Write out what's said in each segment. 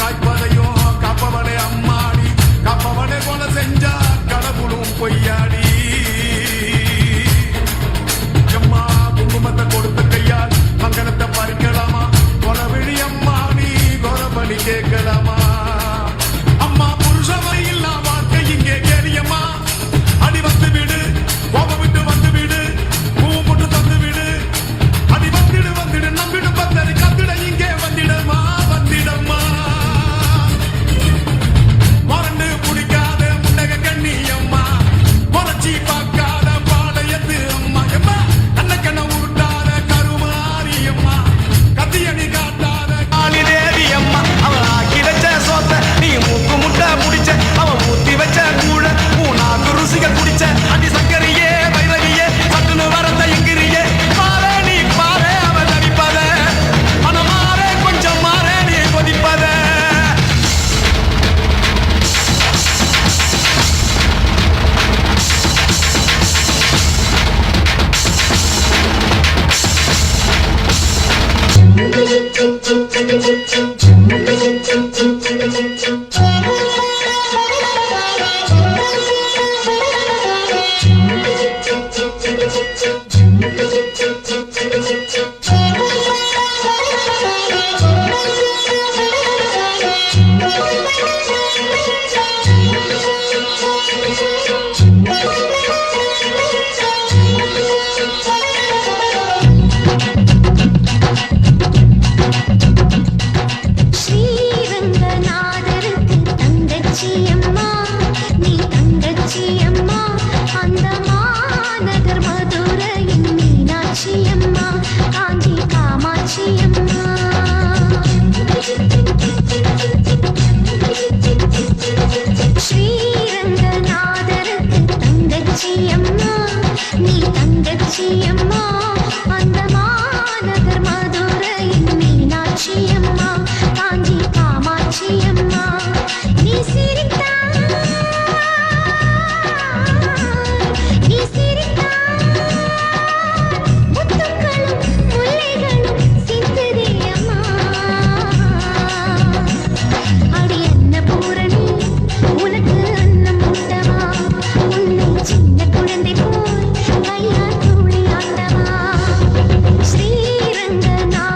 காய்ப்பதையும் காப்பவனே அம்மாடி, காப்பவனே கொலை செஞ்சா கடவுளும் பொய்யாடி. எம்மா குங்குமத்தை கொடுத்த கையால் மங்கனத்தை பறிக்கலாமா, கொலவிழி அம்மா நீ கொலபலி கேட்கலாமா. அம்மா புருஷவை இல்லா வாழ்க்கை இங்கே கேரியம்மா, அடி வந்து விடு கோபம் விட்டு வந்து விடு, பூ போட்டு தந்து விடு, அடி வந்துடு வந்துடு நம்பிடு பந்தது கத்திட இங்கே வந்திடமா வந்திடம்மா. மறந்து பிடிக்காத முன்னக கண்ணி அம்மா, முறைச்சி பார்க்காத பாளையத்து அம்மா, எம்மா கண்ண உருட்டாத கருமாரி அம்மா, கத்தியணி காட்டாத காளி தேவி அம்மா. அவளா கிடைச்ச சோத்த நீ மூக்கு முட்டை முடிச்ச, அவன் ஊத்தி வச்ச கூட நாக்கு ருசிக குடிச்ச, அடி சங்கரியே வைரவியே சட்டுன்னு வரந்த எங்கிரியே. பாரு நீ பாரு அவ தவிப்பத, மனமாற கொஞ்சம் மாற நீ கொதிப்பத. ஸ்ரீரங்கநாதருக்கு தங்கச்சி அம்மா, நீ தங்கச்சி அம்மா. அந்த மாநகர் மதுரையின் மீனாட்சி அம்மா, காஞ்சி காமாட்சி அம்மா. ஸ்ரீரங்கநாதருக்கு தங்கச்சி அம்மா, நீ தங்கச்சி அம்மா. அந்த மாநகர் மதுரையின் மீனாட்சி அம்மா, காஞ்சி காமாட்சி அம்மா. நீ சிரித்தாய், நீ சிரித்தாய், முத்துக்களும் முல்லைகளும் சிந்துதே அம்மா. அடி அன்னபூரணி உனக்கு அன்னம் ஊட்டவா, உன்னை சின்ன குழந்தை போல் கையால் துளி ஆட்டவா. ஸ்ரீரங்கநாதருக்கு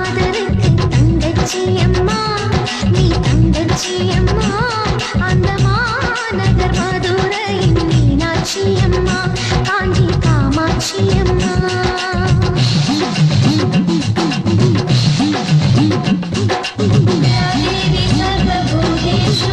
தங்கச்சி அம்மா, நீ தங்கச்சி அம்மா. அந்த மாநகர் மதுரையின் மீனாட்சி அம்மா, காஞ்சி காமாட்சி அம்மா. தேவி சர்வபூதேஷு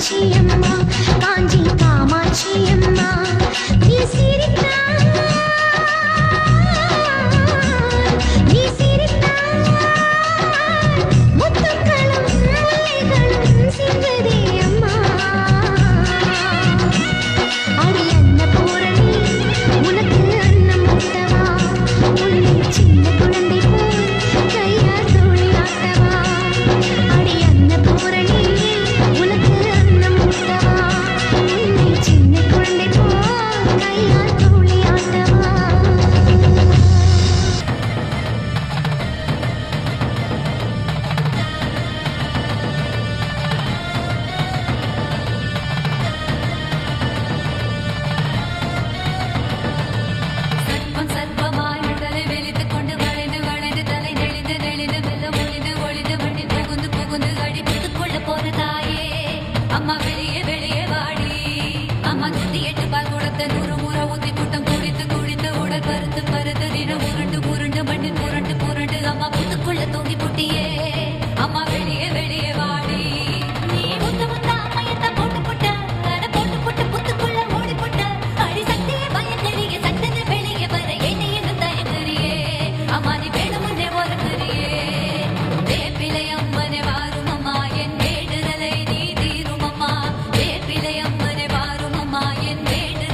காமாட்சி அம்மா காஞ்சி காமாட்சி அம்மா நீ சிரித்தால் நீ சிரித்தால் முத்துக்களும் முல்லைகளும் சிந்துதே அம்மா அடி அன்னபூரணி உனக்கு அன்னம் ஊட்டவா உன்னை சின்ன குழந்தை போல் கையால் தோளியாட்டவா அடி அன்னபூரணி உனக்கு அன்னம் ஊட்டவா உன்னை சின்ன குழந்தை போல் கையால் தோளியாட்டவா சர்ப்பம் சர்ப்பமாய் உடலை வெளித்துக் கொண்டு வளைந்து வளைந்து தலை நெளிந்து நெளிந்து மெல்ல ஒளிந்து ஒளிந்து மண்ணில் புகுந்து புகுந்து அடித்துக் கொள்ள போற தாயே அம்மா வெளியே வெளியே வாடி அம்மா 108 பால் கொடுத்த 100 முறை ஊத்தி கூட்டம் குடித்து குடித்து உடல் பருத்து பருத்து தினம் உருண்டு உருண்டு மண்ணில் புரண்டு புரண்டு அம்மா புத்துக்குள்ள தூங்கி புட்டியே அம்மா வெளியே வெளியே வாடி நீ முத்த முத்த அம்மையத்த போட்டு புட்ட அட போட்டு புட்டு புத்துக்குள்ள ஓடி புட்ட அடி சக்தியே பயங்கரிய சட்டது வெளியே வர என்னை எங்க தயங்கரியே அம்மா நீ வேணும் முன்னே ஓரக்கரியே வேப்பிலை அம்மனே வாரும் அம்மா என் வேண்டுதலை நீ தீரும் அம்மா வேப்பிலை அம்மனே வாரும் அம்மா என் வேண்டுதலை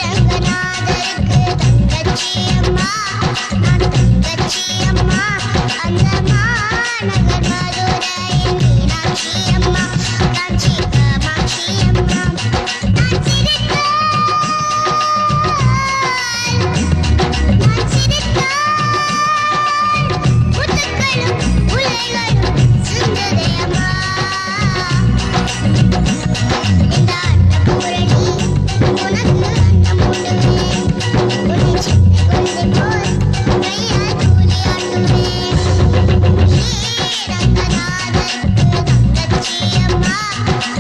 ஸ்ரீரங்கநாதருக்கு தங்கச்சி அம்மா நான் தங்கச்சி அம்மா அந்த மாநகர் மதுரையின் மீனாட்சி அம்மா காஞ்சி காமாட்சி அம்மா நான் சிரித்தால் முத்துக்களும் உலைகளும் சிந்துதே அம்மா இந்த அன்னபூரணி உனக்கு அன்னம் உண்டுவேன் உன்னை சின்ன குழந்தை போல் கையால் தூளி ஆட்டுவேன் ஸ்ரீரங்கநாதருக்கு தங்கச்சி அம்மா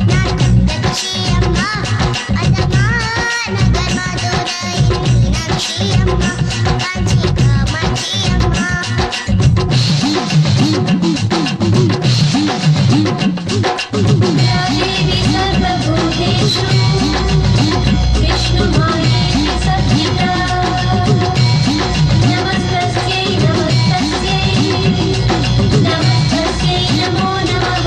நான் தங்கச்சி அம்மா அந்த மாநகர் மதுரையின் மீனாட்சி அம்மா காஞ்சி காமாட்சி அம்மா देवी सर्वभूतेषु विष्णुमायेति संस्थिता नमस्तस्यै नमस्तस्यै नमो नमः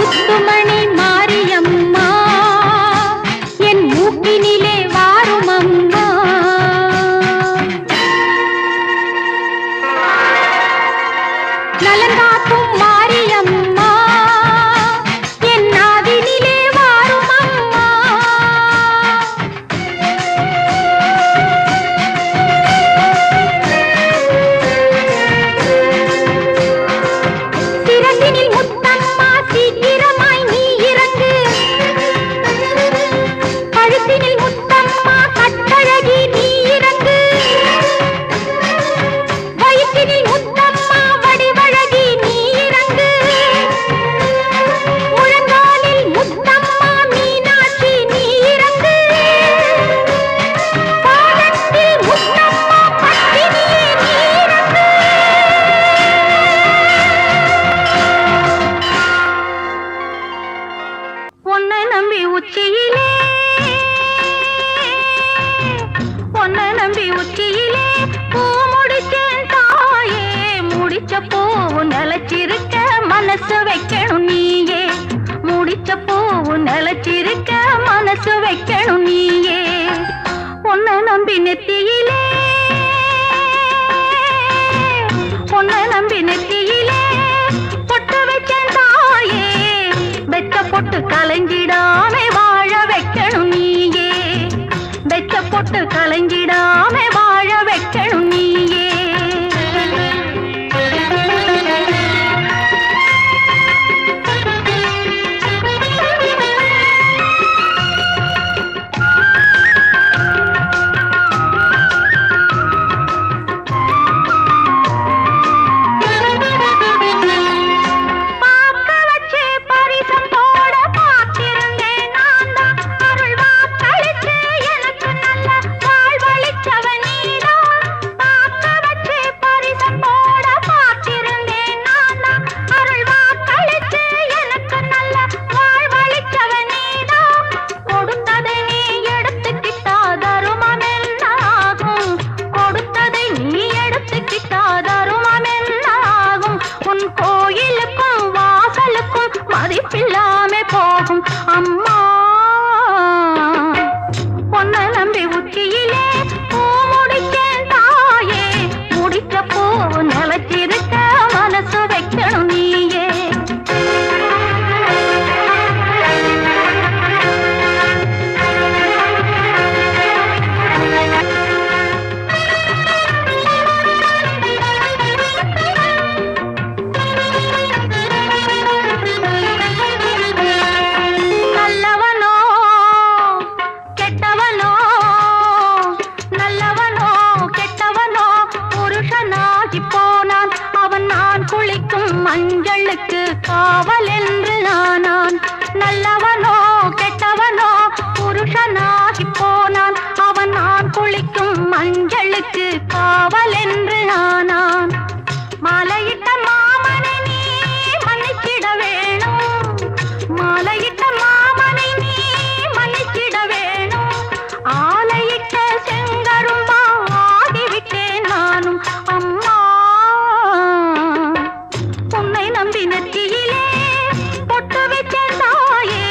முத்துமணி மாரியம்மா என் மூக்கினிலே வாரும் அம்மா. நலங்காக்கும் மாரியம்மா என் நாவினிலே வாரும் அம்மா. சிரசினில் முத்தம்மா சீக்கிரமாய் நீ இறங்கு. கழுத்தினில் முத்தம்மா கட்டழகி நீ இறங்கு. வயிற்றினில் முத்தம்மா வடிவழகி நீ இறங்கு. முழங்காலில் முத்தம்மா மீனாட்சி நீ இறங்கு. பாதத்தில் முத்தம்மா பத்தினியே நீ இறங்கு. உன்னை நம்பி உச்சியிலே உன்னை நம்பி உச்சியிலே பூ முடிச்சேன் தாயே. முடிச்ச பூவு நிலச்சிருக்க மனசு வைக்கணும் நீயே. முடிச்ச பூவு நிலச்சிருக்க மனசு வைக்கணும் நீயே. உன்னை நம்பி நெத்தியிலே உன்னை நம்பி நெத்தியிலே பொட்டு வச்சேன் தாயே. வெச்ச பொட்டு கலைஞ்சிடாம வாழ வைக்கணும் நீயே. வெச்ச பொட்டு கலைஞ்சிடாம வாழ வைக்கணும் நீயே. பார்க்க வச்சு பரிசம் போட பார்த்திருந்தேன் நான் தான். அருள் வாக்களிச்சு எனக்கு நல்ல வாழ்வளிச்சவன் நீதான். பார்க்க வச்சு பரிசம் போட பார்த்திருந்தேன் நான் தான். அருள் வாக்களிச்சு எனக்கு நல்ல வாழ்வளிச்சவன் நீதான். கொடுத்ததை நீ எடுத்துக்கிட்டா தருமம் என்னாகும். கொடுத்ததை நீ எடுத்துக்கிட்டா தருமம் என்னாகும். உன் கோயிலுக்கும் வாசலுக்கும் மதிப்பில்லாம போகும் அம்மா. உன்னை நம்பி உச்சியிலே பூ முடிச்சேன் தாயே. முடிச்ச பூ நிலச்சிருக்க மனசு வைக்கணும் நீயே. நல்லவனோ கெட்டவனோ நல்லவனோ கெட்டவனோ புருஷனாகி போனான். அவன் நான் குளிக்கும் மஞ்சளுக்கு காவல் என்று நானான். நல்லவனோ கெட்டவனோ புருஷனாகி போனான். அவன் நான் குளிக்கும் மஞ்சளுக்கு காவல் என்று நானான். மாலையிட்ட மாமனை நீ மன்னிச்சிட வேணும். மாலையிட்ட மாமனை நீ மன்னிச்சிட வேணும். ஆலையிட்ட செங்கரும்பா ஆகிவிட்டேன் நானும் அம்மா. உன்னை நம்பி நெத்தியிலே பொட்டு வச்ச தாயே.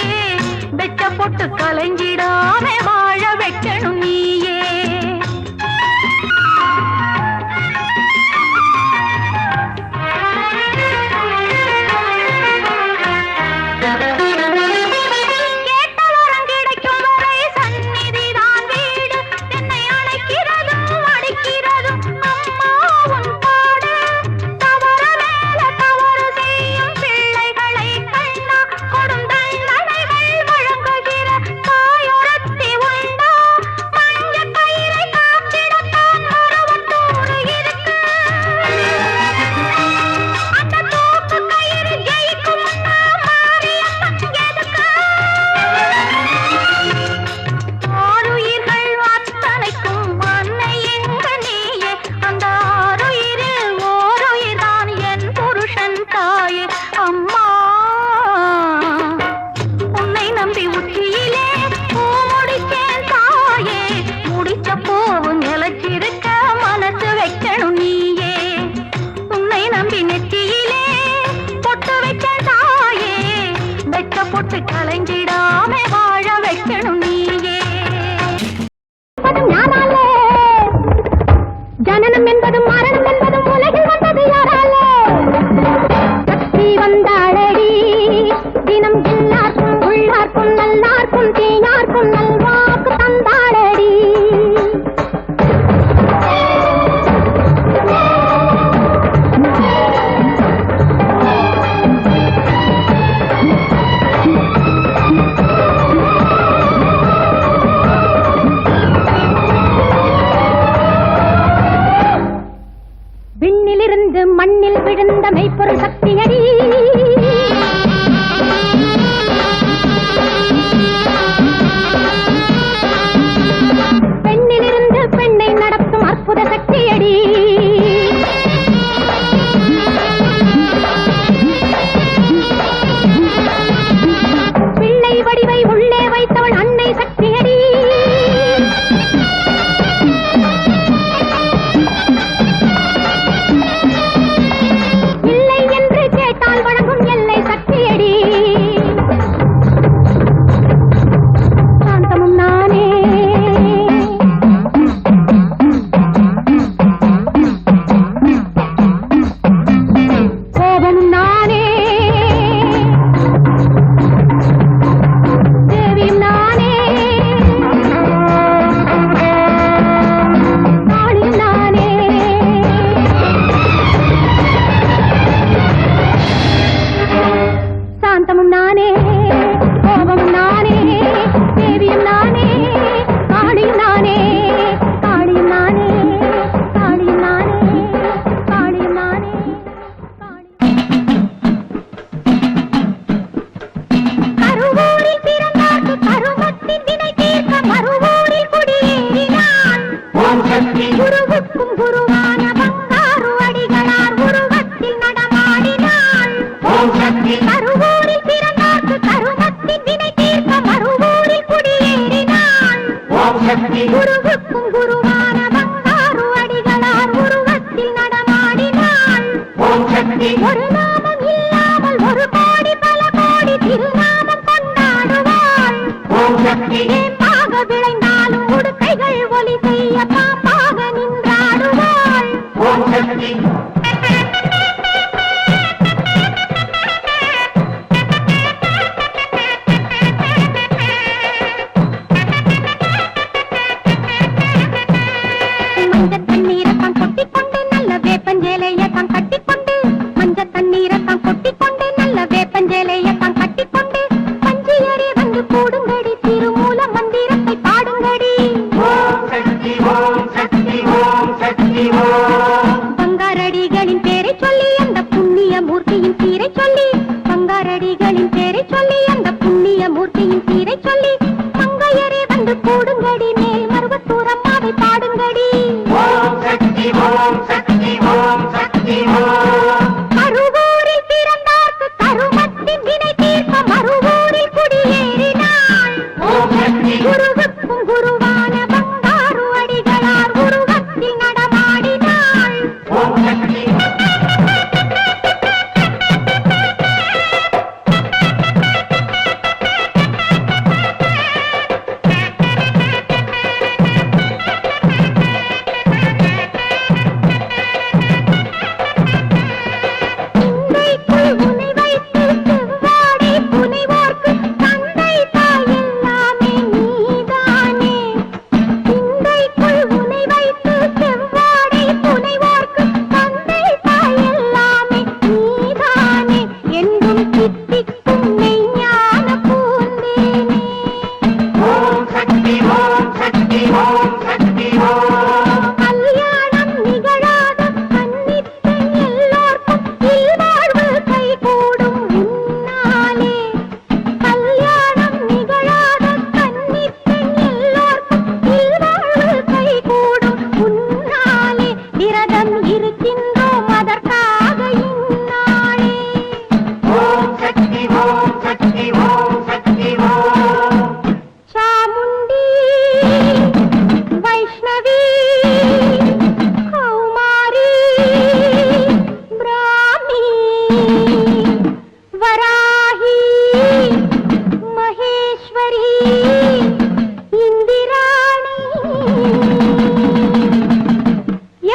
வெச்ச பொட்டு கலைஞ்சிடாம வாழ வைக்கணும் நீயே. பாடலை பாடுங்கடி. ஓம் சக்தி ஓம் சக்தி ஓம் சக்தி ஓம். கருவூரில் பிறந்தார்க்கு கருமத்தின் வினை தீர்க்க மறுவூரில் குடியேறினாள். ஓம் சக்தி குருவுக்கும் குருவான பங்காரு அடிகளார் உருவத்தில் நடமாடினாள். ஓம் சக்தி சிந்தைக்குள் உனை வைத்து செவ்வாடை புனைவோர்க்கு தந்தை தாய் எல்லாமே நீதானே. சிந்தைக்குள் உனை வைத்து செவ்வாடை புனைவோர்க்கு தந்தை தாய் எல்லாமே நீதானே. என்றும் சித்திக்கும் மெய்ஞான பூந்தேனே. ஓம் சக்தி ஓம் சக்தி ஓம் சக்தி ஓம். கல்யாணம் நிகழாத கன்னிப்பெண் எல்லோர்க்கும் இல்வாழ்வு கைகூடும் உன்னாலே. கல்யாணம் நிகழாத கன்னிப்பெண் எல்லோர்க்கும் இல்வாழ்வு கைகூடும் உன்னாலே. விரதம் இருக்கின்றோம் அதற்காக இந்நாளே. ஓம் சக்தி ஓம் சக்தி ஓம் சக்தி ஓம். சாமுண்டி வைஷ்ணவி கௌமாரி பிராமி வராஹி மகேஸ்வரி இந்திராணி.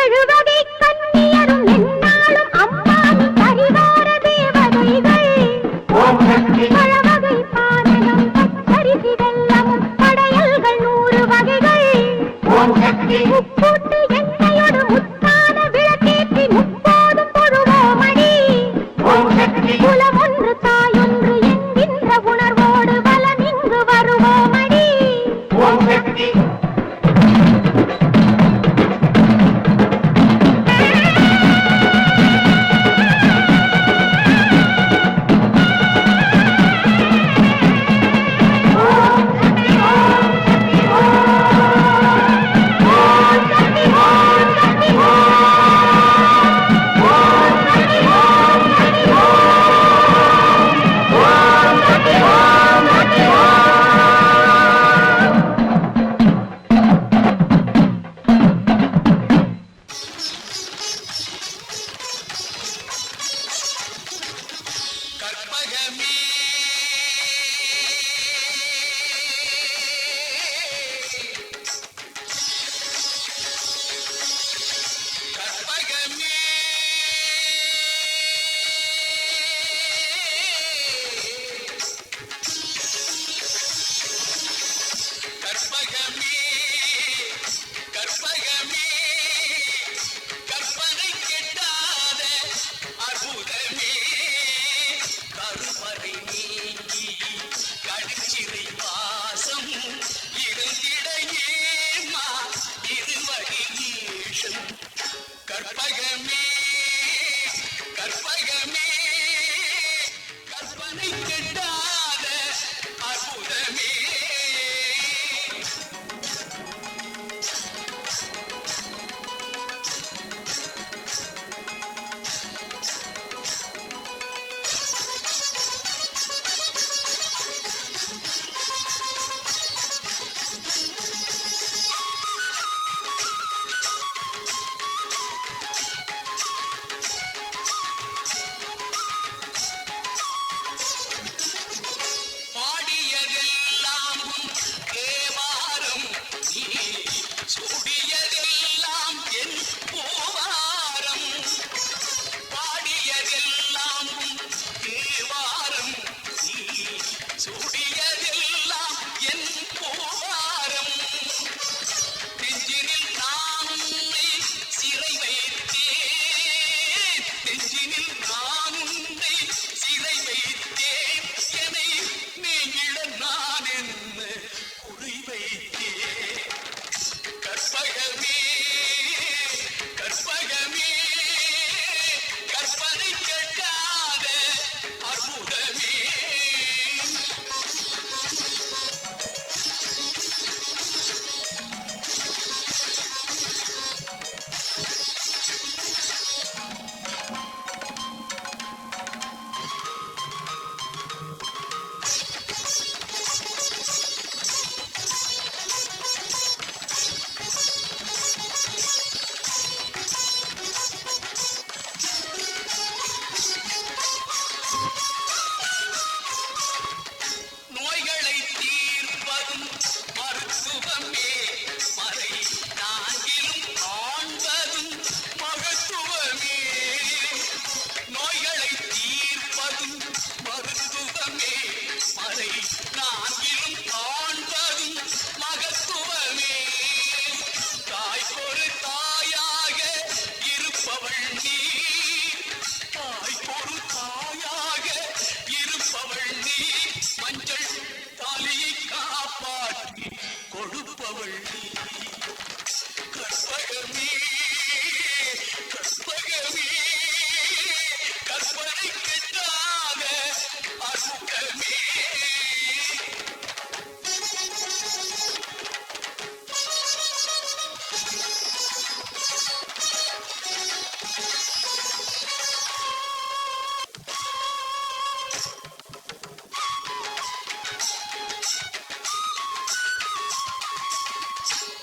எழுவகை கன்னியரும் எந்நாளும் அம்மாவின் பரிவார தேவதைகள். ஓம் சக்தி பழவகை பானகம் பச்சரிசி வெல்லமும் படையல்கள் 100 வகைகள். ஓம் சக்தி முக்கூட்டு எண்ணெயோடு முத்தான விளக்கேற்றி முப்போதும் தொழுவோமடி. ஓம் சக்தி குலம் ஒன்று தாயொன்று என்கின்ற உணர்வோடு வலம் இங்கு வருவோமடி. ஓம் சக்தி கற்பகமே கற்பகமே கற்பகமே கற்பகமே கற்பனை கெட்டாத அற்புதமே கருவறை நீங்கி கடுச்சிறை வாசம் இருந்திடையேமா இருவழி ஈஷம் கற்பகமே கற்பகமே கற்பனை கெட்டாத அற்புதமே அற்புதமே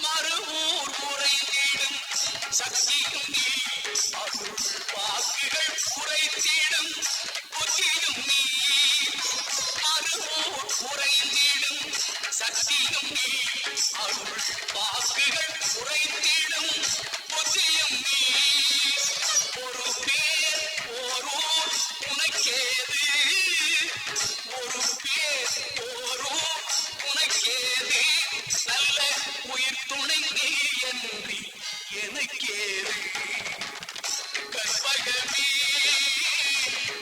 மறுவூர் குறைந்திடும் சக்தியும் நீ அருள் வாக்குகள் குறைத்திடும் புத்தியும் நீ மறுவூர் குறைந்திடும் சக்தியும் நீ அருள் வாக்குகள் குறைத்திடும் புத்தியும் நீ ஒரு பேர் ஓரூர் உனக்கேது ஒரு பேர் ஓரூர் உனக்கேது நல்ல உயிர் துணை நீ என்று எனக்கேது கற்பகமே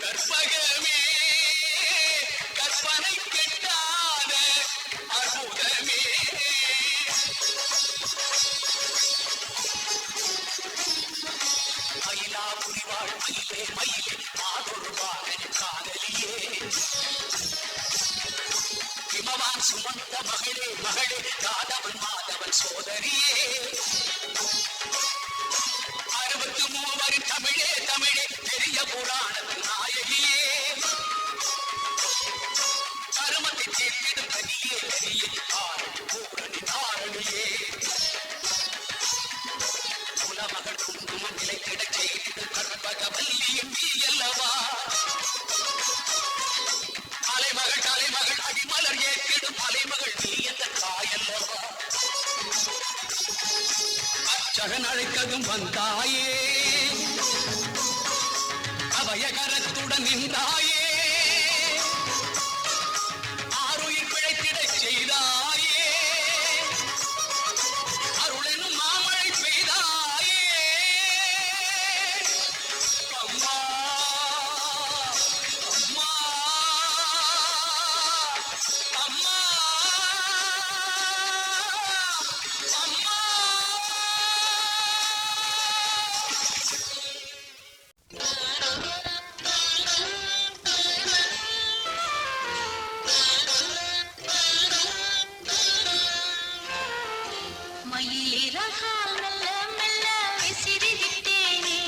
கற்பகமே கற்பனை கெட்டாத அற்புதமே மயிலா புரிவாள் மயிலே மயிலே மாதொரு பாலன் காதலியே இமவான் சுமந்த மகளே மகளே காதவன் மாதவன் சோதரியே 63 தமிழே தமிழே பெரிய புராணத்தின் நாயகியே கருமத்தை தீர்த்திடும் கனியே கனியே பூரணி தாரணியே குலமகள் குங்குமம் நிலைத்திடச் செய்து கற்பகவல்லியும் நீ அல்லவா தலைமகள் அடிமலர் ஏற்றிடும் தலைமகள் நீ என்ற தாயல்லவா அச்சகன் அழைத்ததும் வந்தாயே அபயகரத்துடன் நின்றாயே ஆருயிர் பிழைத்திடச் செய்தாயே அருளெனும் மாமழை பெய்தாயே அம்மா அம்மா அம்மா அம்மா மயிலிறகால் மெல்ல மெல்ல விசிறி விட்டேனே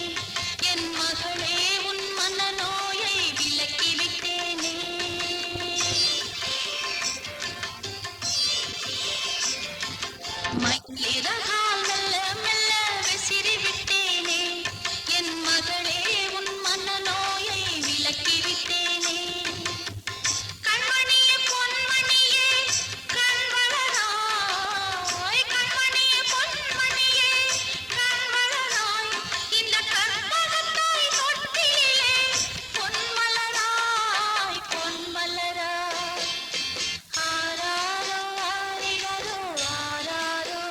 என் மகளே உன் மனநோயை விலக்கி விட்டேனே மயிலிறகால் மெல்ல மெல்ல விசிறி விட்டேனே என் மகளே உன் மனநோயை விலக்கி விட்டேனே கண்மணியே பொன்மணியே கண்வளராய் கண்மணியே பொன்மணியே கண்வளராய் இந்த கற்பகத்தாய் தொட்டிலே பொன்மலராய் பொன்மலராய் ஆராரோ ஆரிரரோ ஆராரோ